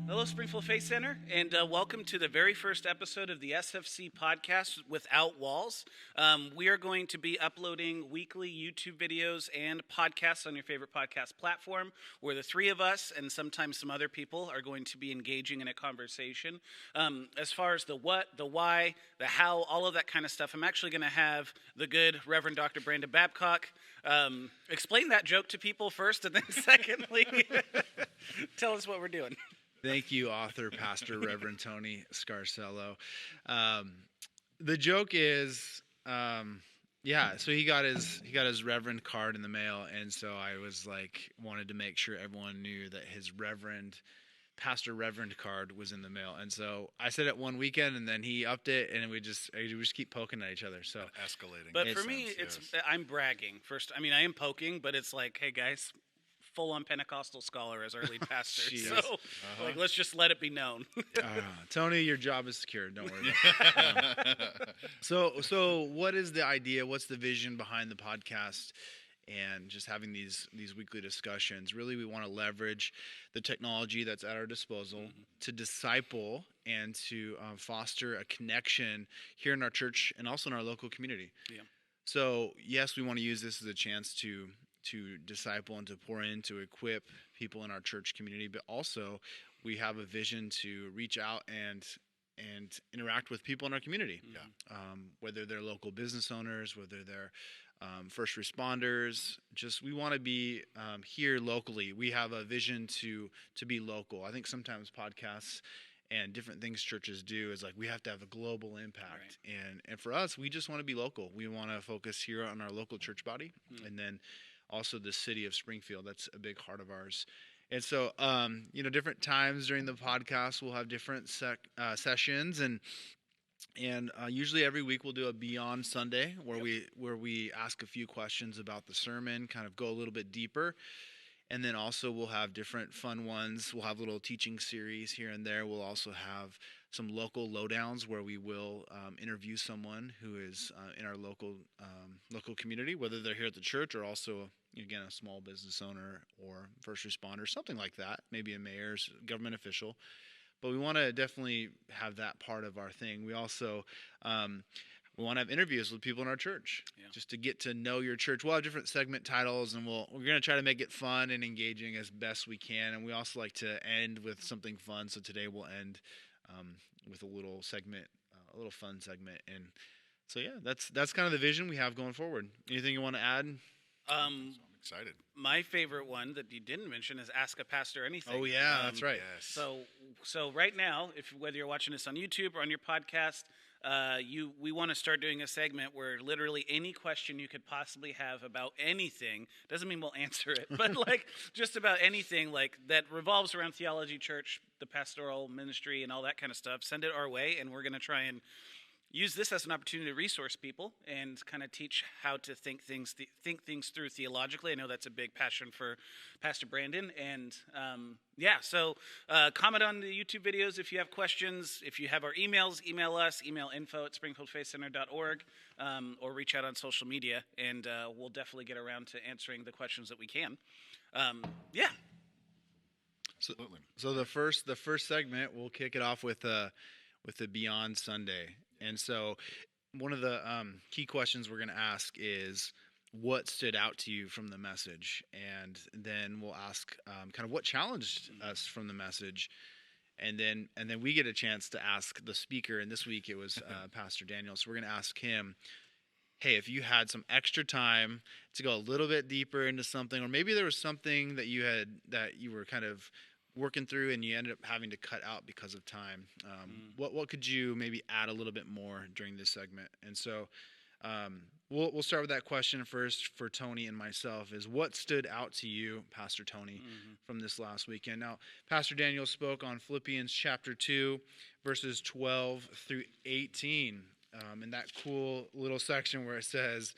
Hello, Springfield Faith Center, and welcome to the very first episode of the SFC podcast, Without Walls. We are going to be uploading weekly YouTube videos and podcasts on your favorite podcast platform, where the three of us and sometimes some other people are going to be engaging in a conversation. As far as the what, the why, the how, all of that kind of stuff, I'm actually going to have the good Reverend Dr. Brandon Babcock explain that joke to people first, and then secondly, tell us what we're doing. Thank you, author, pastor, Reverend Tony Scarcello. The joke is, so he got his Reverend card in the mail, and so I was wanted to make sure everyone knew that his Pastor Reverend card was in the mail, and so I said it one weekend, and then he upped it, and we just keep poking at each other. So escalating. But for me, I'm bragging first. I mean, I am poking, but it's like, hey guys, full-on Pentecostal scholar as our lead pastor. So, let's just let it be known. Tony, your job is secure. Don't worry. So what is the idea? What's the vision behind the podcast? And just having these weekly discussions. Really, we want to leverage the technology that's at our disposal to disciple and to foster a connection here in our church and also in our local community. Yeah. So, yes, we want to use this as a chance to disciple and to pour in, to equip people in our church community, but also we have a vision to reach out and interact with people in our community. Yeah. Whether they're local business owners, whether they're first responders, we want to be here locally. We have a vision to be local. I think sometimes podcasts and different things churches do is we have to have a global impact. Right. And for us, we just want to be local. We want to focus here on our local church body, and then also the city of Springfield. That's a big heart of ours. And so, different times during the podcast, we'll have different sessions, and usually every week we'll do a Beyond Sunday where we ask a few questions about the sermon, kind of go a little bit deeper. And then also we'll have different fun ones. We'll have little teaching series here and there. We'll also have some local lowdowns where we will interview someone who is in our local community, whether they're here at the church or also, again, a small business owner or first responder, something like that, maybe a mayor's government official. But we want to definitely have that part of our thing. We also we want to have interviews with people in our church, just to get to know your church. We'll have different segment titles, and we're going to try to make it fun and engaging as best we can. And we also like to end with something fun. So today we'll end with a little segment, a little fun segment. And so, that's kind of the vision we have going forward. Anything you want to add? I'm excited. My favorite one that you didn't mention is Ask a Pastor Anything. Oh, yeah, that's right. Yes. So right now, whether you're watching this on YouTube or on your podcast, we want to start doing a segment where literally any question you could possibly have about anything, doesn't mean we'll answer it, but just about anything that revolves around theology, church, the pastoral ministry, and all that kind of stuff, send it our way, and we're going to try and use this as an opportunity to resource people and kind of teach how to think things through theologically. I know that's a big passion for Pastor Brandon. And so comment on the YouTube videos if you have questions. If you have our emails, email us, email info@springfieldfaithcenter.org, or reach out on social media, and we'll definitely get around to answering the questions that we can. Absolutely. So the first segment, we'll kick it off with the Beyond Sunday. And so one of the key questions we're going to ask is, what stood out to you from the message? And then we'll ask kind of what challenged us from the message. And then we get a chance to ask the speaker. And this week it was Pastor Daniel. So we're going to ask him, hey, if you had some extra time to go a little bit deeper into something, or maybe there was something that you were kind of working through and you ended up having to cut out because of time, what could you maybe add a little bit more during this segment? And so we'll start with that question first for Tony and myself, is what stood out to you, Pastor Tony, from this last weekend? Now, Pastor Daniel spoke on Philippians chapter 2, verses 12 through 18, in that cool little section where it says,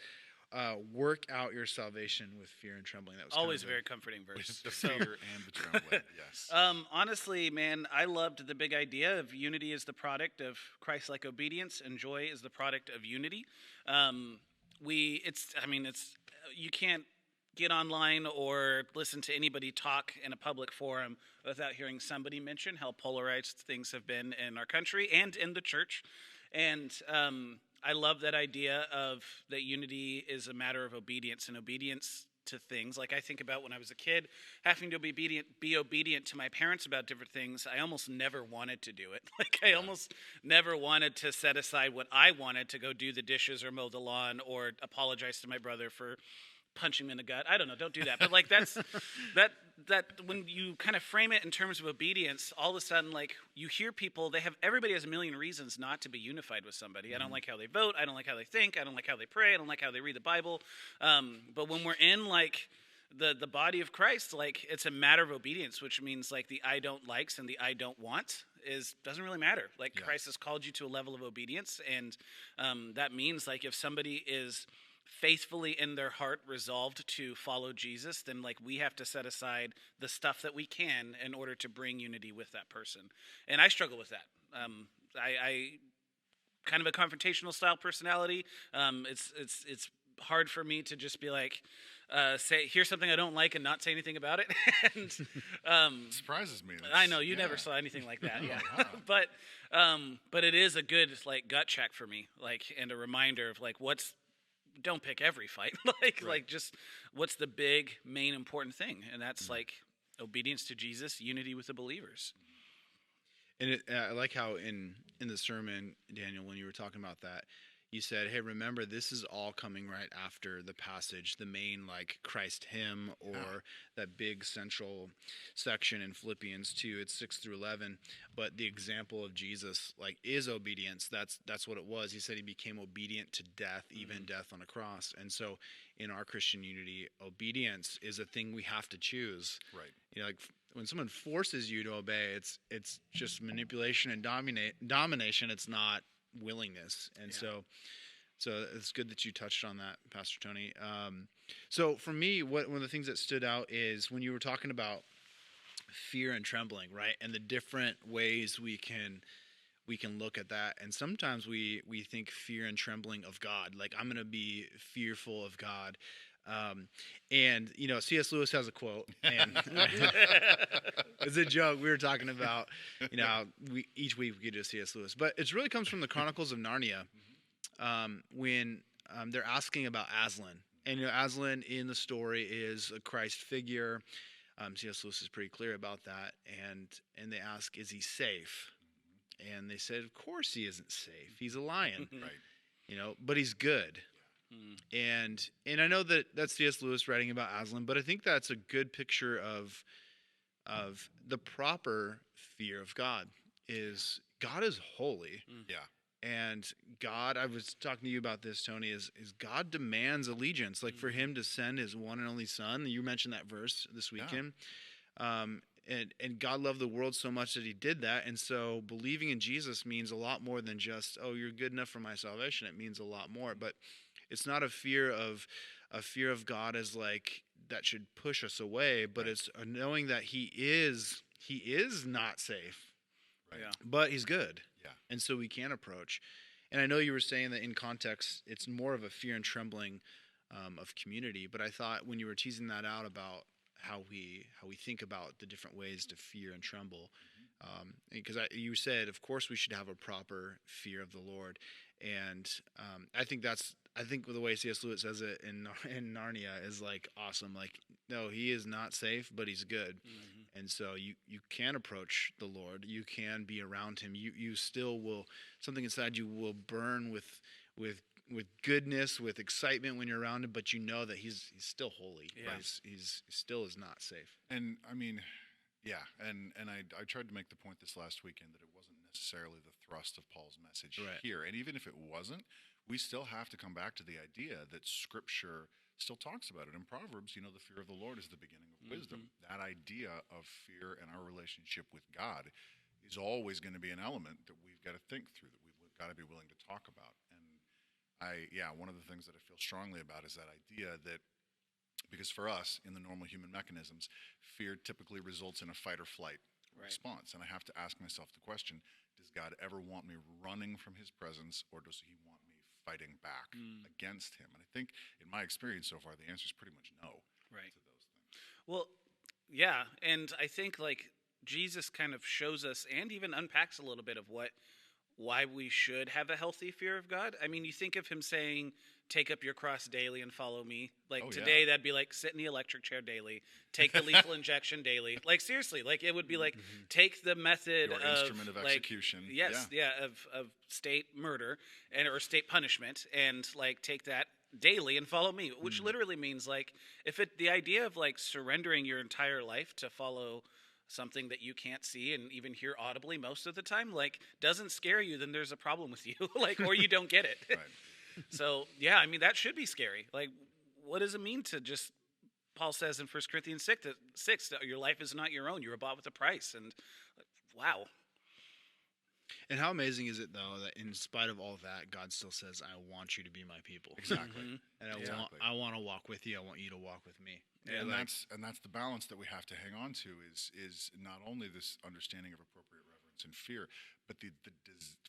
work out your salvation with fear and trembling. That was Always a kind of very comforting verse. With the So, fear and the trembling. Yes. honestly, man, I loved the big idea of unity is the product of Christ-like obedience, and joy is the product of unity. It's you can't get online or listen to anybody talk in a public forum without hearing somebody mention how polarized things have been in our country and in the church. And I love that idea of that unity is a matter of obedience and obedience to things. Like I think about when I was a kid, having to be obedient to my parents about different things. I almost never wanted to do it. Like I almost never wanted to set aside what I wanted to go do the dishes or mow the lawn or apologize to my brother for punching him in the gut. I don't know. Don't do that. But like that's that when you kind of frame it in terms of obedience, all of a sudden like you hear people, everybody has a million reasons not to be unified with somebody. I don't like how they vote. I don't like how they think. I don't like how they pray. I don't like how they read the Bible. But when we're in like the body of Christ, like it's a matter of obedience, which means like the I don't likes and the I don't want doesn't really matter. Like Christ has called you to a level of obedience, and that means like if somebody is faithfully in their heart resolved to follow Jesus, then like we have to set aside the stuff that we can in order to bring unity with that person. And I struggle with that. I kind of a confrontational style personality. It's hard for me to just be like, say here's something I don't like and not say anything about it. And It surprises me. I know you never saw anything like that. Yeah. Wow. But it is a good like gut check for me, like, and a reminder of like don't pick every fight. Like just what's the big main important thing, and that's like obedience to Jesus, unity with the believers. And I like how in the sermon, Daniel, when you were talking about that, you said, hey, remember, this is all coming right after the passage, the main like Christ hymn, or that big central section in Philippians 2, it's 6 through 11. But the example of Jesus like is obedience. That's what it was. He said he became obedient to death, even death on a cross. And so in our Christian unity, obedience is a thing we have to choose. Right. You know, like when someone forces you to obey, it's just manipulation and domination. It's not willingness. And so it's good that you touched on that, Pastor Tony. So for me, one of the things that stood out is when you were talking about fear and trembling, right? And the different ways we can look at that. And sometimes we think fear and trembling of God, like I'm going to be fearful of God. And you know, C.S. Lewis has a quote, and it's a joke. We were talking about, you know, each week we do C.S. Lewis, but it really comes from the Chronicles of Narnia, when they're asking about Aslan, and you know, Aslan in the story is a Christ figure. C.S. Lewis is pretty clear about that, and they ask, is he safe? And they said, of course he isn't safe. He's a lion, Right. You know, but he's good. And I know that's C.S. Lewis writing about Aslan, but I think that's a good picture of the proper fear of God. God is holy. Yeah. And God, I was talking to you about this, Tony, is God demands allegiance. Like for him to send his one and only son, you mentioned that verse this weekend. And God loved the world so much that he did that. And so believing in Jesus means a lot more than just, oh, you're good enough for my salvation. It means a lot more. But it's not a fear of God as like that should push us away, but it's knowing that he is not safe, Right. Yeah. but he's good. Yeah. And so we can approach. And I know you were saying that in context, it's more of a fear and trembling of community. But I thought when you were teasing that out about how we think about the different ways to fear and tremble, because you said, of course, we should have a proper fear of the Lord. And I think the way C.S. Lewis says it in Narnia is like awesome. Like, no, he is not safe, but he's good. And so you can approach the Lord. You can be around him. You still will, something inside you will burn with goodness, with excitement when you're around him, but you know that he's still holy. Yeah. He's still is not safe. And I mean, yeah, and I tried to make the point this last weekend that it wasn't necessarily the thrust of Paul's message here. And even if it wasn't, we still have to come back to the idea that Scripture still talks about it. In Proverbs, you know, the fear of the Lord is the beginning of wisdom. That idea of fear and our relationship with God is always going to be an element that we've got to think through, that we've got to be willing to talk about. And one of the things that I feel strongly about is that idea that, because for us in the normal human mechanisms, fear typically results in a fight or flight response. And I have to ask myself the question, does God ever want me running from his presence, or does he want me fighting back against him? And I think in my experience so far, the answer is pretty much no to those things. Well, yeah, and I think like Jesus kind of shows us and even unpacks a little bit of why we should have a healthy fear of God. I mean, you think of him saying, take up your cross daily and follow me. Like today, that'd be like sit in the electric chair daily, take the lethal injection daily. Like seriously, like it would be like take the method Your instrument of execution. Yes, of state murder or state punishment, and like take that daily and follow me, which literally means like the idea of like surrendering your entire life to follow something that you can't see and even hear audibly most of the time, like doesn't scare you, then there's a problem with you, like, or you don't get it. So yeah, I mean that should be scary. Like, what does it mean to just? Paul says in 1 Corinthians 6 that your life is not your own; you were bought with a price. And wow. And how amazing is it though that in spite of all that, God still says, "I want you to be my people." Exactly. And I want to walk with you. I want you to walk with me. And that's the balance that we have to hang on to is not only this understanding of appropriate reverence and fear, but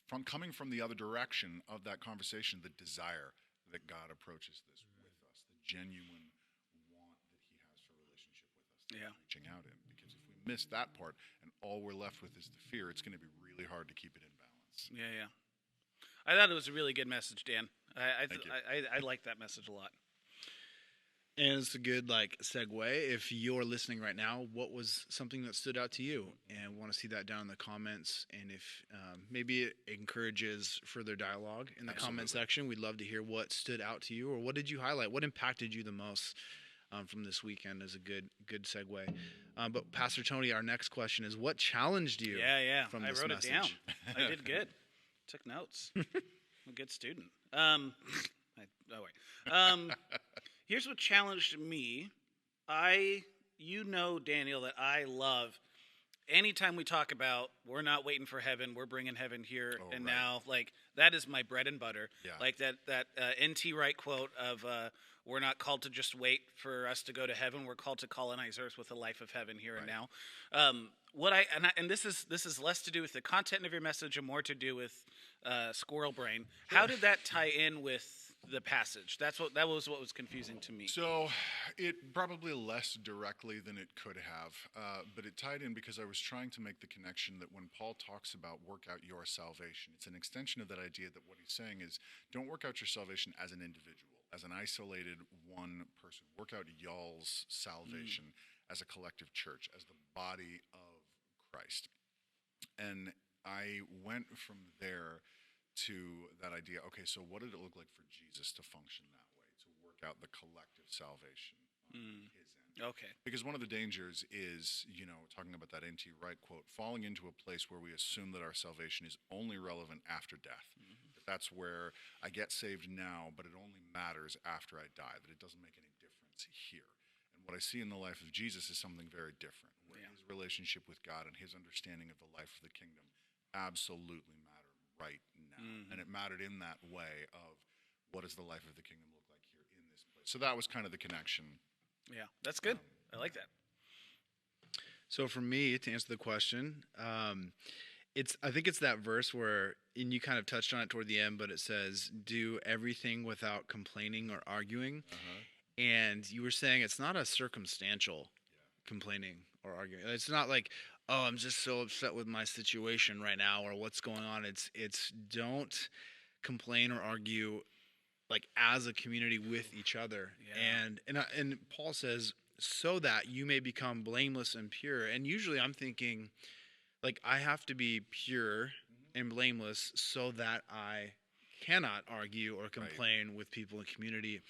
from coming from the other direction of that conversation, the desire that God approaches this with us, the genuine want that he has for a relationship with us, that we're reaching out in. Because if we miss that part and all we're left with is the fear, it's going to be really hard to keep it in balance. Yeah. I thought it was a really good message, Dan. Thank you. I like that message a lot. And it's a good segue. If you're listening right now, what was something that stood out to you? And want to see that down in the comments. And if maybe it encourages further dialogue in the comment section, we'd love to hear what stood out to you, or what did you highlight? What impacted you the most from this weekend as a good segue. But Pastor Tony, our next question is, what challenged you from this wrote message? it down. I did good. Took notes. I'm a good student. Here's what challenged me. Daniel, that I love anytime we talk about we're not waiting for heaven, we're bringing heaven here now. Like that is my bread and butter. Yeah. Like that N.T. Wright quote of we're not called to just wait for us to go to heaven. We're called to colonize Earth with a life of heaven here and now. This is less to do with the content of your message and more to do with squirrel brain. How did that tie in with the passage? That was what was confusing to me. So it probably less directly than it could have, but it tied in because I was trying to make the connection that when Paul talks about work out your salvation, it's an extension of that idea that what he's saying is don't work out your salvation as an individual, as an isolated one person. Work out y'all's salvation as a collective church, as the body of Christ. And I went from there to that idea, okay, so what did it look like for Jesus to function that way, to work out the collective salvation on his end? Okay. Because one of the dangers is, talking about that N.T. Wright quote, falling into a place where we assume that our salvation is only relevant after death. That's where I get saved now, but it only matters after I die, that it doesn't make any difference here. And what I see in the life of Jesus is something very different, where his relationship with God and his understanding of the life of the kingdom absolutely matter right now. And it mattered in that way of what does the life of the kingdom look like here in this place. So that was kind of the connection. Yeah, that's good. I like that. So for me, to answer the question, I think it's that verse where, and you kind of touched on it toward the end, but it says, do everything without complaining or arguing. And you were saying it's not a circumstantial complaining or arguing. It's not like, oh, I'm just so upset with my situation right now or what's going on. It's don't complain or argue like as a community with each other. Yeah. And Paul says, so that you may become blameless and pure. And usually I'm thinking like I have to be pure and blameless so that I cannot argue or complain with people in community.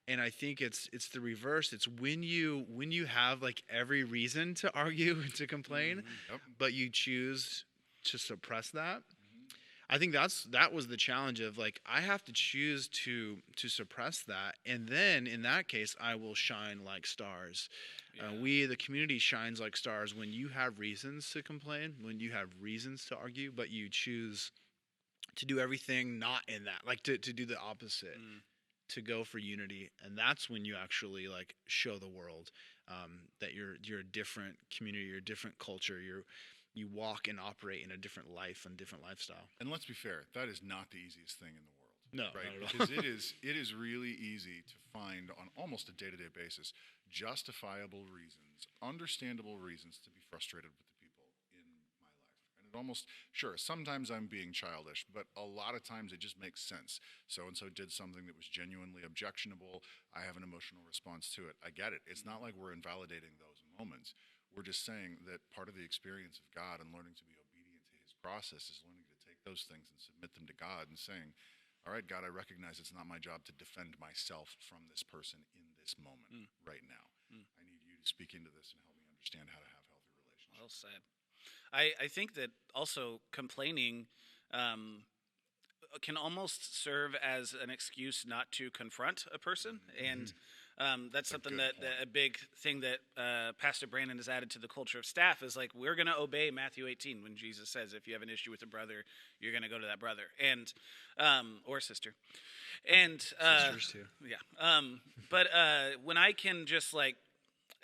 And I think it's the reverse. It's when you have like every reason to argue and to complain, but you choose to suppress that. I think that was the challenge of like I have to choose to suppress that, and then in that case I will shine like stars. Yeah. The community shines like stars when you have reasons to complain, when you have reasons to argue, but you choose to do everything not in that, like to do the opposite, to go for unity. And that's when you actually like show the world that you're a different community, you're a different culture, you walk and operate in a different life and different lifestyle. And let's be fair, that is not the easiest thing in the world. No, right? not at all. Because it is really easy to find on almost a day-to-day basis justifiable reasons, understandable reasons to be frustrated with the people in my life. And it almost, sure, sometimes I'm being childish, but a lot of times it just makes sense. So-and-so did something that was genuinely objectionable. I have an emotional response to it. I get it. It's not like we're invalidating those moments. We're just saying that part of the experience of God and learning to be obedient to his process is learning to take those things and submit them to God and saying, all right, God, I recognize it's not my job to defend myself from this person in this moment right now. I need you to speak into this and help me understand how to have healthy relationships. Well said. I think that also complaining can almost serve as an excuse not to confront a person. And that's something that a big thing that Pastor Brandon has added to the culture of staff is like, we're going to obey Matthew 18 when Jesus says, if you have an issue with a brother, you're going to go to that brother and or sister. And Sisters too. Yeah. But when I can just like,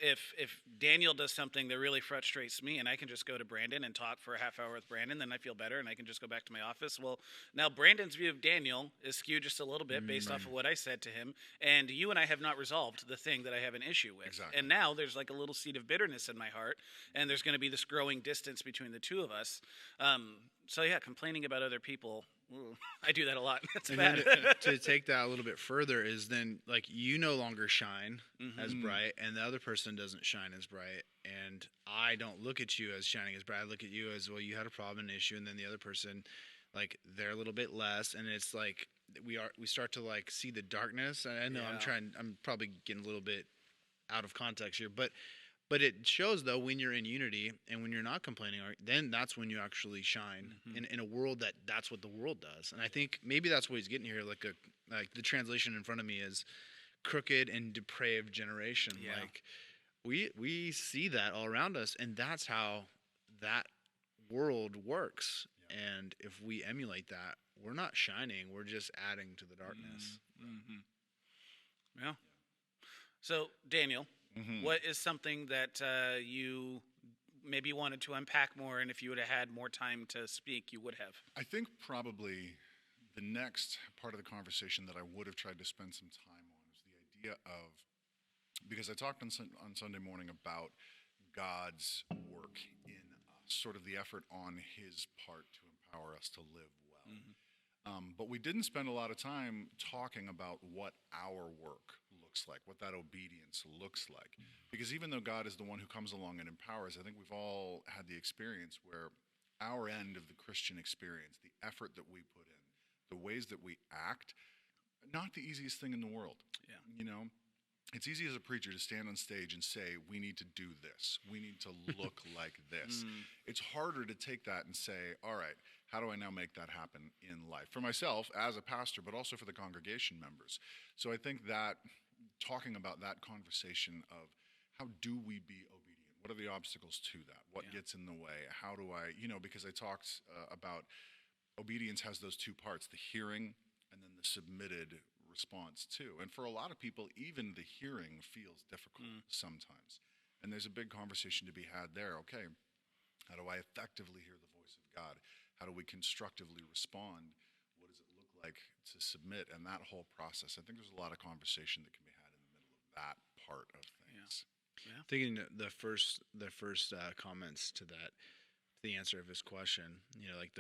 if Daniel does something that really frustrates me and I can just go to Brandon and talk for a half hour with Brandon, then I feel better and I can just go back to my office. Well, now Brandon's view of Daniel is skewed just a little bit based off of what I said to him. And you and I have not resolved the thing that I have an issue with. Exactly. And now there's like a little seed of bitterness in my heart. And there's going to be this growing distance between the two of us. So yeah, complaining about other people, I do that a lot. It's bad. To take that a little bit further is then like you no longer shine as bright and the other person doesn't shine as bright, and I don't look at you as shining as bright. I look at you as, well, you had a problem, an issue, and then the other person, like, they're a little bit less, and it's like we start to like see the darkness. And I know I'm probably getting a little bit out of context here, but it shows, though, when you're in unity and when you're not complaining, then that's when you actually shine in a world that's what the world does. And I think maybe that's what he's getting here. Like the translation in front of me is crooked and depraved generation. Yeah. Like we see that all around us, and that's how that world works. Yeah. And if we emulate that, we're not shining. We're just adding to the darkness. Yeah. So, Daniel, what is something that you maybe wanted to unpack more, and if you would have had more time to speak, you would have? I think probably the next part of the conversation that I would have tried to spend some time on is the idea of, because I talked on Sunday morning about God's work in us, sort of the effort on his part to empower us to live well. But we didn't spend a lot of time talking about what our work looks like, what that obedience looks like. Because even though God is the one who comes along and empowers, I think we've all had the experience where our end of the Christian experience, the effort that we put in, the ways that we act, not the easiest thing in the world. Yeah. You know, it's easy as a preacher to stand on stage and say, we need to do this. We need to look like this. It's harder to take that and say, all right, how do I now make that happen in life? For myself as a pastor, but also for the congregation members. So I think that talking about that conversation of how do we be obedient? What are the obstacles to that? What gets in the way? How do I, because I talked about obedience has those two parts, the hearing and then the submitted response too. And for a lot of people, even the hearing feels difficult sometimes. And there's a big conversation to be had there. Okay, how do I effectively hear the voice of God? How do we constructively respond? What does it look like to submit? And that whole process, I think there's a lot of conversation that can be had in the middle of that part of things. Yeah. Thinking the first comments to that, the answer of his question, like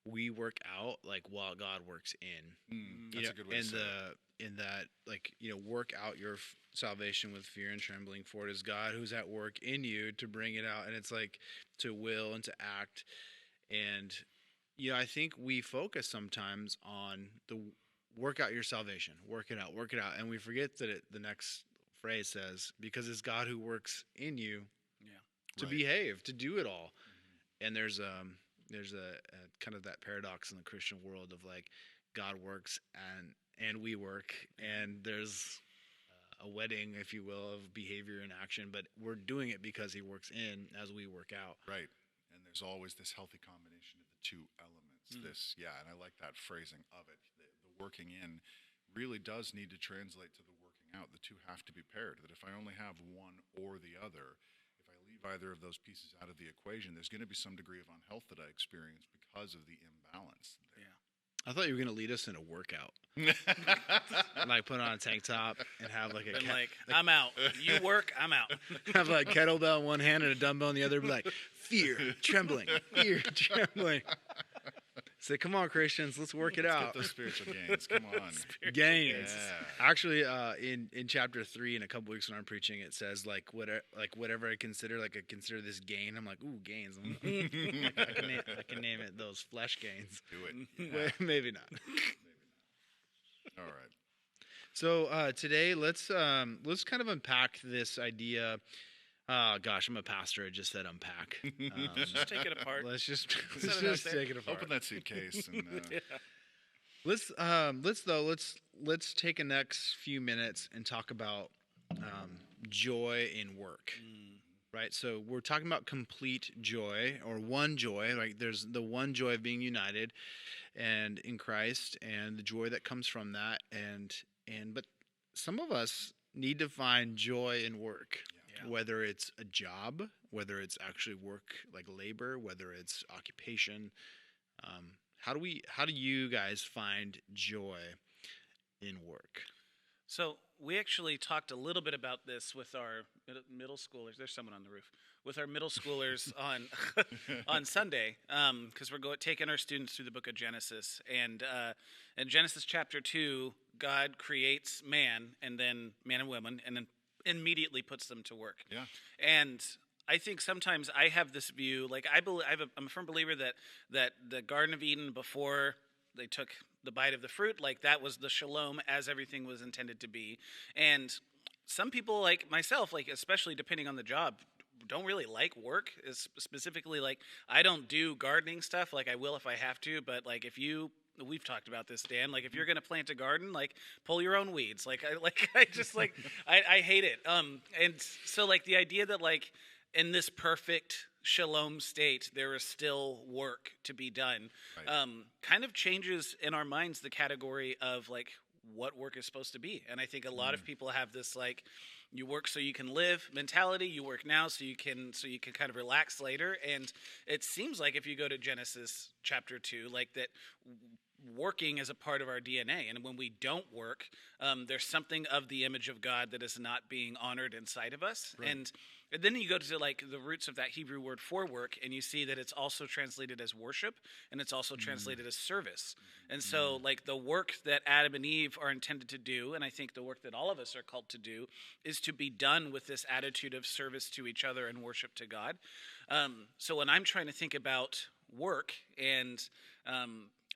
we work out like while God works in. That's a good way to say it. In that, like, work out your salvation with fear and trembling, for it is God who's at work in you to bring it out. And it's like to will and to act. And I think we focus sometimes on the work out your salvation, work it out, and we forget that the next phrase says, because it's God who works in you to behave, to do it all. And there's a kind of that paradox in the Christian world of like God works and we work, and there's a wedding, if you will, of behavior and action, but we're doing it because he works in as we work out. Right. And there's always this healthy combination of the two elements. It's this, yeah, and I like that phrasing of it. The working in really does need to translate to the working out. The two have to be paired. That if I only have one or the other, if I leave either of those pieces out of the equation, there's going to be some degree of unhealth that I experience because of the imbalance there. Yeah. I thought you were gonna lead us in a workout, like put on a tank top and have like a Been like, I'm out. You work, I'm out. have like kettlebell in one hand and a dumbbell in the other. Be like, fear, trembling, fear, trembling. Say, come on, Christians, let's work it Let's out. get those spiritual gains. Come on. Gains. Yeah. Actually, in chapter 3, in a couple weeks when I'm preaching, it says whatever I consider, like I consider this gain. I'm like, ooh, gains. I can name it those flesh gains. Do it. Yeah. Maybe not. All right. So today, let's kind of unpack this idea. Gosh, I'm a pastor. I just said unpack. Just take it apart. Let's just Set it out there. take it apart. Open that suitcase and Yeah. Let's take a next few minutes and talk about joy in work. Right, so we're talking about complete joy or one joy. Right, there's the one joy of being united, and in Christ, and the joy that comes from that. But some of us need to find joy in work. Yeah. Whether it's a job, whether it's actually work like labor, whether it's occupation. How do you guys find joy in work? So we actually talked a little bit about this with our middle schoolers. There's someone on the roof. With our middle schoolers on Sunday, because we're taking our students through the book of Genesis. And in Genesis chapter 2, God creates man and women, and then immediately puts them to work. yeah. And I think sometimes I have this view, like I'm a firm believer that the Garden of Eden, before they took the bite of the fruit, like that was the shalom as everything was intended to be. And some people like myself, like especially depending on the job, don't really like work. Specifically, like I don't do gardening stuff. Like I will if I have to, but like we've talked about this, Dan. Like, if you're gonna plant a garden, like pull your own weeds. I hate it. And so like the idea that like in this perfect shalom state, there is still work to be done, Right. kind of changes in our minds the category of like what work is supposed to be. And I think a lot of people have this like, you work so you can live mentality. You work now so you can kind of relax later. And it seems like if you go to Genesis chapter 2, like that working is a part of our DNA. And when we don't work, there's something of the image of God that is not being honored inside of us. Right. And then you go to like the roots of that Hebrew word for work, and you see that it's also translated as worship, and it's also translated as service. And so like the work that Adam and Eve are intended to do, and I think the work that all of us are called to do, is to be done with this attitude of service to each other and worship to God. So when I'm trying to think about work, and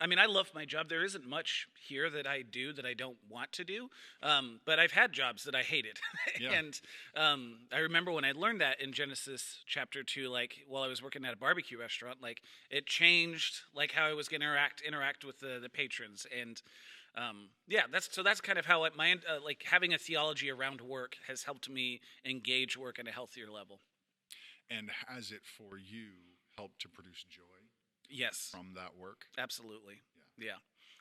I mean, I love my job. There isn't much here that I do that I don't want to do, but I've had jobs that I hated. Yeah. And I remember when I learned that in Genesis chapter 2, like while I was working at a barbecue restaurant, like it changed like how I was going to interact with the patrons. And that's kind of how my like having a theology around work has helped me engage work at a healthier level. And has it for you helped to produce joy Yes, from that work? absolutely. Yeah.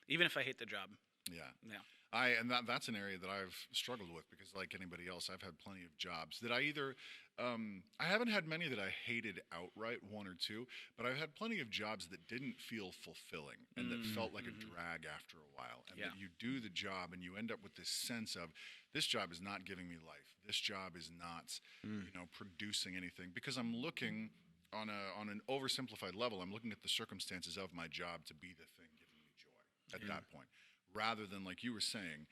Even if I hate the job. Yeah. Yeah. That's an area that I've struggled with because, like anybody else, I've had plenty of jobs that I either I haven't had many that I hated outright, one or two, but I've had plenty of jobs that didn't feel fulfilling and that felt like a drag after a while. And that you do the job and you end up with this sense of this job is not giving me life. This job is not, producing anything because I'm looking on an oversimplified level. I'm looking at the circumstances of my job to be the thing giving me joy at that point, rather than, like you were saying,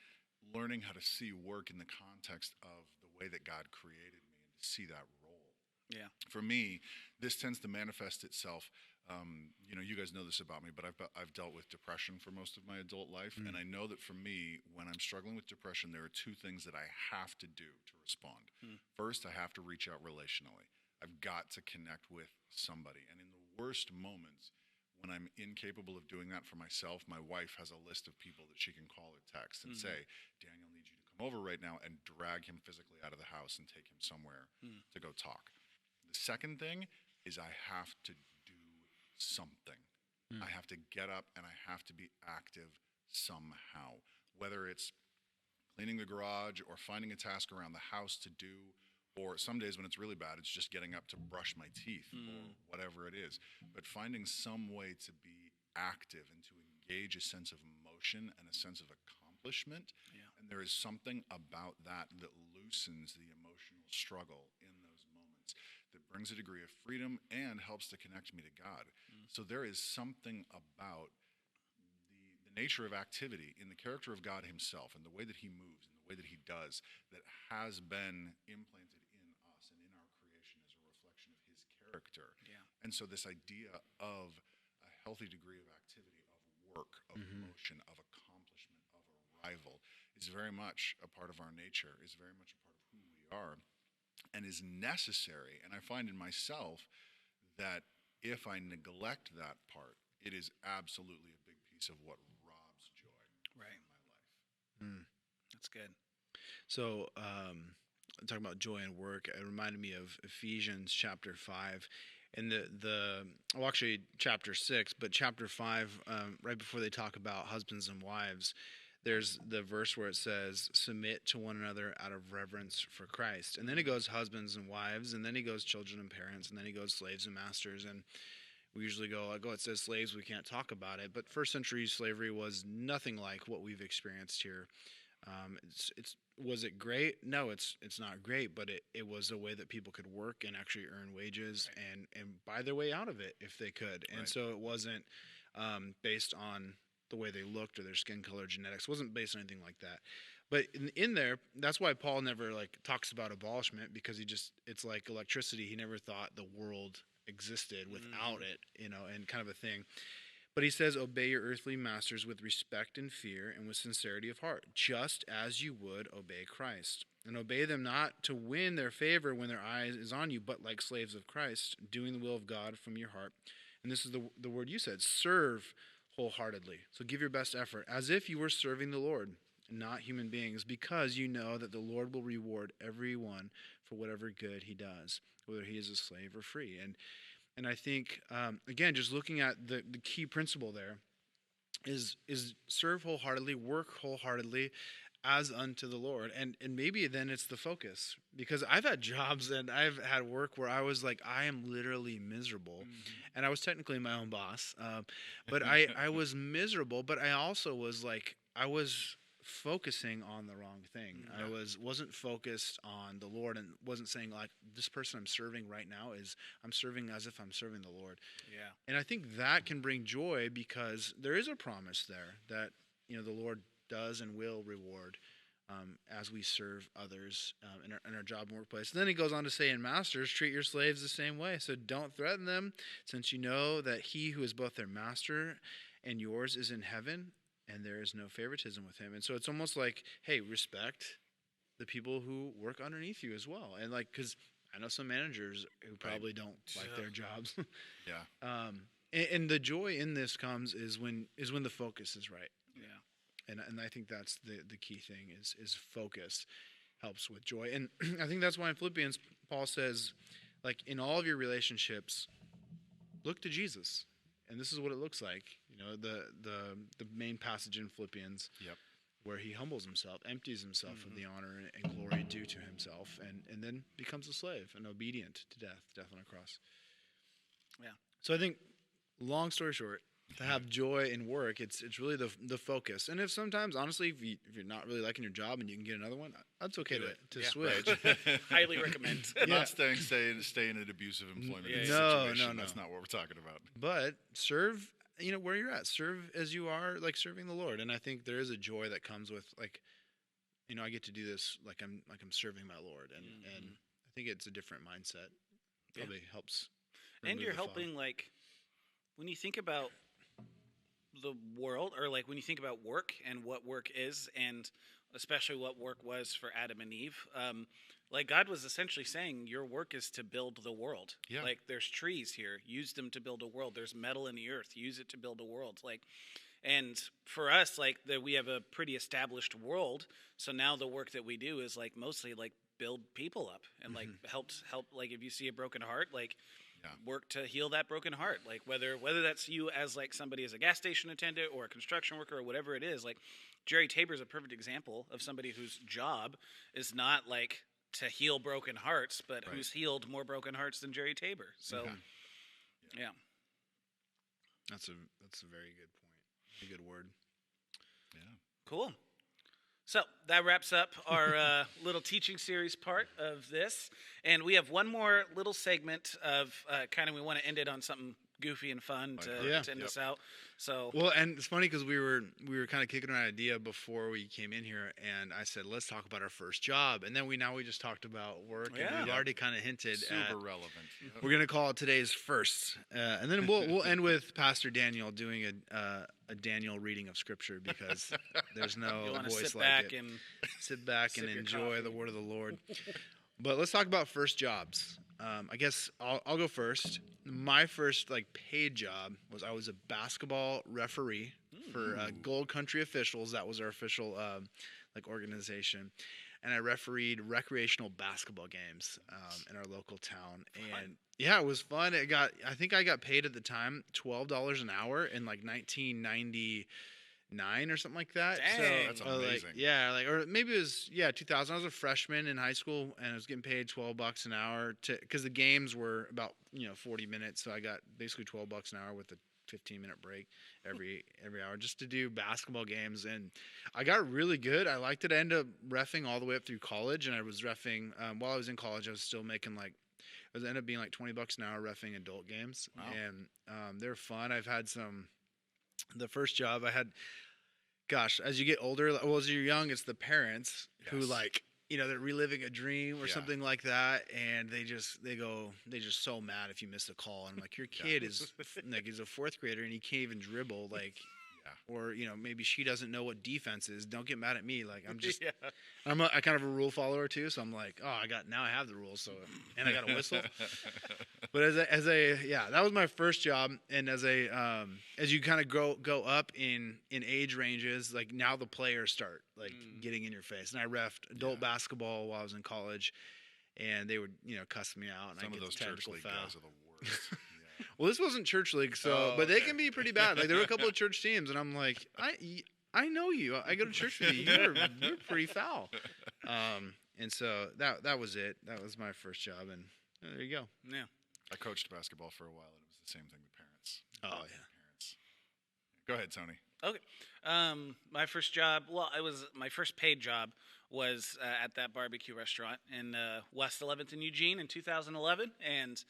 learning how to see work in the context of the way that God created me and to see that role. Yeah. For me, this tends to manifest itself. You guys know this about me, but I've dealt with depression for most of my adult life, and I know that for me, when I'm struggling with depression, there are two things that I have to do to respond. First, I have to reach out relationally. I've got to connect with somebody. And in the worst moments, when I'm incapable of doing that for myself, my wife has a list of people that she can call or text and say, Daniel needs you to come over right now and drag him physically out of the house and take him somewhere to go talk. The second thing is I have to do something. I have to get up and I have to be active somehow, whether it's cleaning the garage or finding a task around the house to do, or some days when it's really bad, it's just getting up to brush my teeth or whatever it is. But finding some way to be active and to engage a sense of emotion and a sense of accomplishment. Yeah. And there is something about that that loosens the emotional struggle in those moments, that brings a degree of freedom and helps to connect me to God. So there is something about the nature of activity in the character of God himself and the way that he moves and the way that he does that has been implanted in us and in our creation as a reflection of his character. Yeah. And so this idea of a healthy degree of activity, of work, of motion, of accomplishment, of arrival is very much a part of our nature, is very much a part of who we are, and is necessary. And I find in myself that if I neglect that part, it is absolutely a big piece of what robs joy Right. in my life. That's good. So, talking about joy and work, it reminded me of Ephesians chapter 5. And well, actually chapter 6, but chapter 5, right before they talk about husbands and wives, there's the verse where it says, submit to one another out of reverence for Christ. And then it goes husbands and wives, and then he goes children and parents, and then he goes slaves and masters. And we usually go, like, oh, it says slaves, we can't talk about it. But first century slavery was nothing like what we've experienced here. Was it great? No, it's not great, but it was a way that people could work and actually earn wages and buy their way out of it if they could. And so it wasn't based on the way they looked or their skin color, genetics. It wasn't based on anything like that. But in there, that's why Paul never talks about abolishment, because it's like electricity. He never thought the world existed without it, and kind of a thing. But he says, obey your earthly masters with respect and fear and with sincerity of heart, just as you would obey Christ. And obey them not to win their favor when their eye is on you, but like slaves of Christ, doing the will of God from your heart. And this is the word you said, serve wholeheartedly. So give your best effort, as if you were serving the Lord, not human beings, because you know that the Lord will reward everyone for whatever good he does, whether he is a slave or free. And I think, again, just looking at the key principle there is serve wholeheartedly, work wholeheartedly as unto the Lord. And maybe then it's the focus, because I've had jobs and I've had work where I was like, I am literally miserable. And I was technically my own boss, but I was miserable, but I also was like, I was focusing on the wrong thing. I wasn't focused on the Lord, and wasn't saying like, this person I'm serving right now I'm serving as if I'm serving the Lord. Yeah. And I think that can bring joy, because there is a promise there that the Lord does and will reward as we serve others in our job and workplace. And then he goes on to say, and masters, treat your slaves the same way. So don't threaten them, since you know that he who is both their master and yours is in heaven, and there is no favoritism with him. And so it's almost like, hey, respect the people who work underneath you as well. And because I know some managers who probably don't like their jobs. Yeah. And the joy in this comes is when the focus is right. Yeah. And I think that's the key thing is focus helps with joy. And I think that's why in Philippians, Paul says, in all of your relationships, look to Jesus. And this is what it looks like. The main passage in Philippians, where he humbles himself, empties himself of the honor and glory due to himself, and then becomes a slave and obedient to death on a cross. Yeah. So I think, long story short, to have joy in work, it's really the focus. And if sometimes, honestly, if you're not really liking your job and you can get another one, that's okay to switch. Highly recommend. Not stay in an abusive employment No. situation. That's not what we're talking about. But serve, where you're at. Serve as you are, like serving the Lord. And I think there is a joy that comes with, I get to do this like I'm serving my Lord. And I think it's a different mindset. Probably helps. And you're helping, when you think about the world, or when you think about work and what work is, and especially what work was for Adam and Eve, God was essentially saying your work is to build the world. Yeah. There's trees here, use them to build a world. There's metal in the earth, use it to build a world. And for us, we have a pretty established world, so now the work that we do is mostly build people up and help if you see a broken heart, work to heal that broken heart. Like whether that's you as like somebody as a gas station attendant or a construction worker or whatever it is. Like Jerry Tabor is a perfect example of somebody whose job is not like to heal broken hearts, but who's healed more broken hearts than Jerry Tabor. So, yeah. That's a very good point. A good word. Yeah. Cool. So that wraps up our little teaching series part of this. And we have one more little segment of kind of, we want to end it on something goofy and fun to end us out. So well, and it's funny because we were kind of kicking around an idea before we came in here, and I said let's talk about our first job, and then we just talked about work, and we've already kind of hinted super relevant. We're gonna call it today's first, and then we'll end with Pastor Daniel doing a Daniel reading of Scripture because there's no voice like it. Sit back and enjoy the word of the Lord. But let's talk about first jobs. I guess I'll go first. My first paid job was I was a basketball referee for Gold Country Officials. That was our official organization, and I refereed recreational basketball games in our local town. And yeah, it was fun. I think I got paid at the time $12 an hour in 1999 or something like that. Dang. So That's amazing. or maybe it was 2000. I was a freshman in high school and I was getting paid $12 an hour because the games were about 40 minutes. So I got basically $12 an hour with a 15-minute break every hour just to do basketball games, and I got really good. I liked it. I ended up reffing all the way up through college, and I was reffing while I was in college. I was still making it ended up being $20 an hour reffing adult games. Wow. And they're fun. I've had the first job I had, gosh, as you get older, as you're young, it's the parents who they're reliving a dream or something like that, and they're just so mad if you miss a call. And I'm like, your kid is he's a fourth grader and he can't even dribble, or maybe she doesn't know what defense is. Don't get mad at me. I'm just I'm a kind of a rule follower too, so I'm like, oh, I have the rules, so and I got a whistle. But as a that was my first job, and as you kind of go up in age ranges, now the players start getting in your face. And I reffed adult basketball while I was in college, and they would cuss me out, and Some I of get those the church technical league foul. guys are the worst. Well, this wasn't church league, but they can be pretty bad. There were a couple of church teams, and I'm like, I know you. I go to church with you. You're pretty foul. And so that was it. That was my first job, and there you go. Yeah. I coached basketball for a while, and it was the same thing with parents. Oh yeah. Parents. Go ahead, Tony. Okay. My first job. Well, my first paid job was at that barbecue restaurant in West 11th in Eugene in 2011, and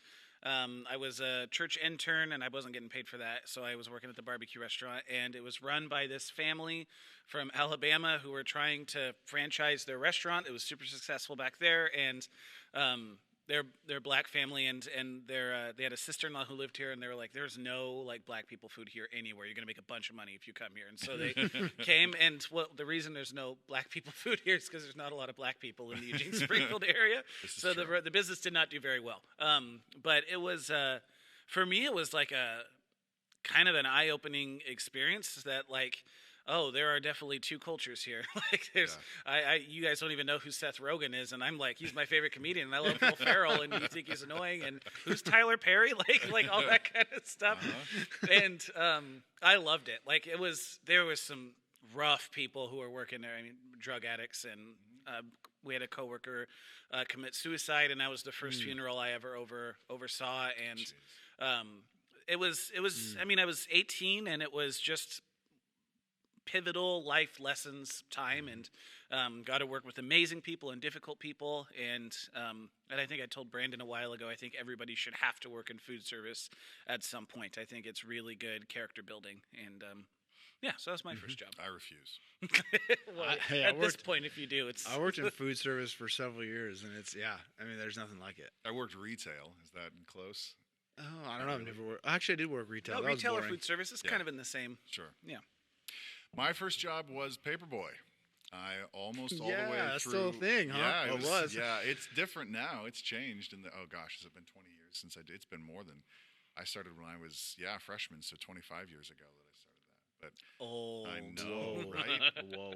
I was a church intern, and I wasn't getting paid for that, so I was working at the barbecue restaurant, and it was run by this family from Alabama who were trying to franchise their restaurant. It was super successful back there, and they're a black family, and they had a sister-in-law who lived here, and they were like, there's no black people food here anywhere. You're gonna make a bunch of money if you come here. And so they came, and the reason there's no black people food here is because there's not a lot of black people in the Eugene Springfield area. So the business did not do very well. But it was for me, it was a kind of an eye-opening experience that oh, there are definitely two cultures here. You guys don't even know who Seth Rogen is, and I'm he's my favorite comedian, and I love Will Ferrell, and you think he's annoying, and who's Tyler Perry, all that kind of stuff. And I loved it. There was some rough people who were working there. I mean, drug addicts, and we had a coworker commit suicide, and that was the first funeral I ever oversaw, and it was. I mean, I was 18, and it was just pivotal life lessons time, and got to work with amazing people and difficult people, and I think I told Brandon a while ago, I think everybody should have to work in food service at some point. I think it's really good character building, and so that's my first job. I refuse. Well, at this point, if you do, it's I worked in food service for several years, and it's I mean, there's nothing like it. I worked retail. Is that close? Oh, I don't know. I've never worked. Actually, I did work retail. No, that retail was or boring. food service is kind of in the same. Sure. Yeah. My first job was paperboy. I almost all the way that's through. still a thing, huh? Yeah, It was. Yeah, it's different now. It's changed. Has it been 20 years since it's been more than. I started when I was freshman, so 25 years ago that I started that. But I know, right? Whoa.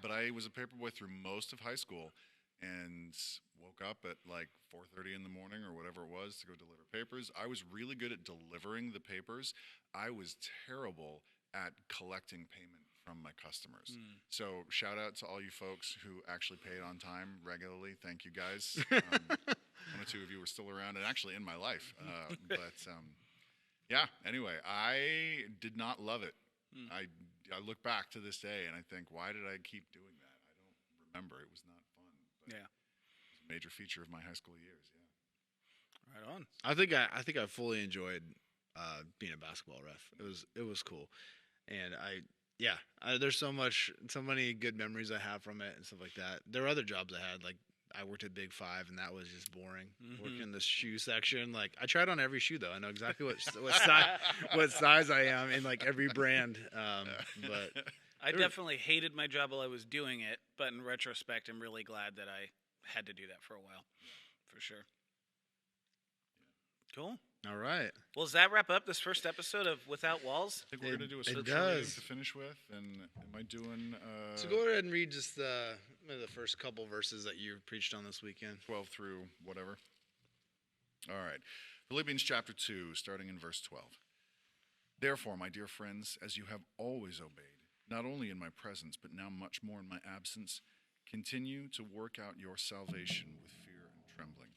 But I was a paperboy through most of high school, and woke up at like 4:30 in the morning or whatever it was to go deliver papers. I was really good at delivering the papers. I was terrible at collecting payment from my customers. So shout out to all you folks who actually paid on time regularly. Thank you guys. One or two of you were still around and actually in my life. Yeah, anyway, I did not love it. I look back to this day and I think, why did I keep doing that? I don't remember. It was not fun. But Yeah. it was a major feature of my high school years. Yeah. Right on. I think I fully enjoyed being a basketball ref. It was cool, and there's so many good memories I have from it and stuff like that. There were other jobs I had, like I worked at Big Five, and that was just boring. Working in the shoe section, like I tried on every shoe though. I know exactly what size I am in like every brand. But I definitely hated my job while I was doing it, but in retrospect, I'm really glad that I had to do that for a while, for sure. Cool. all right, Well, does that wrap up this first episode of Without Walls? I think we're going to do a it scripture does. reading to finish with. And am I doing so go ahead and read just the first couple verses that you preached on this weekend. 12 through whatever? All right. Philippians chapter 2, starting in verse 12. Therefore, my dear friends, as you have always obeyed, not only in my presence, but now much more in my absence, continue to work out your salvation with fear and trembling.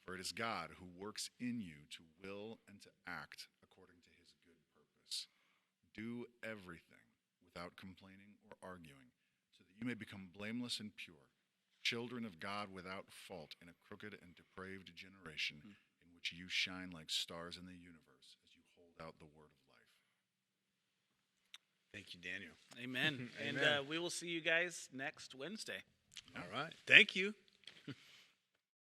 For it is God who works in you to will and to act according to his good purpose. Do everything without complaining or arguing, so that you may become blameless and pure, children of God without fault in a crooked and depraved generation, in which you shine like stars in the universe as you hold out the word of life. Thank you, Daniel. Amen. And Amen. we will see you guys next Wednesday. All right, thank you.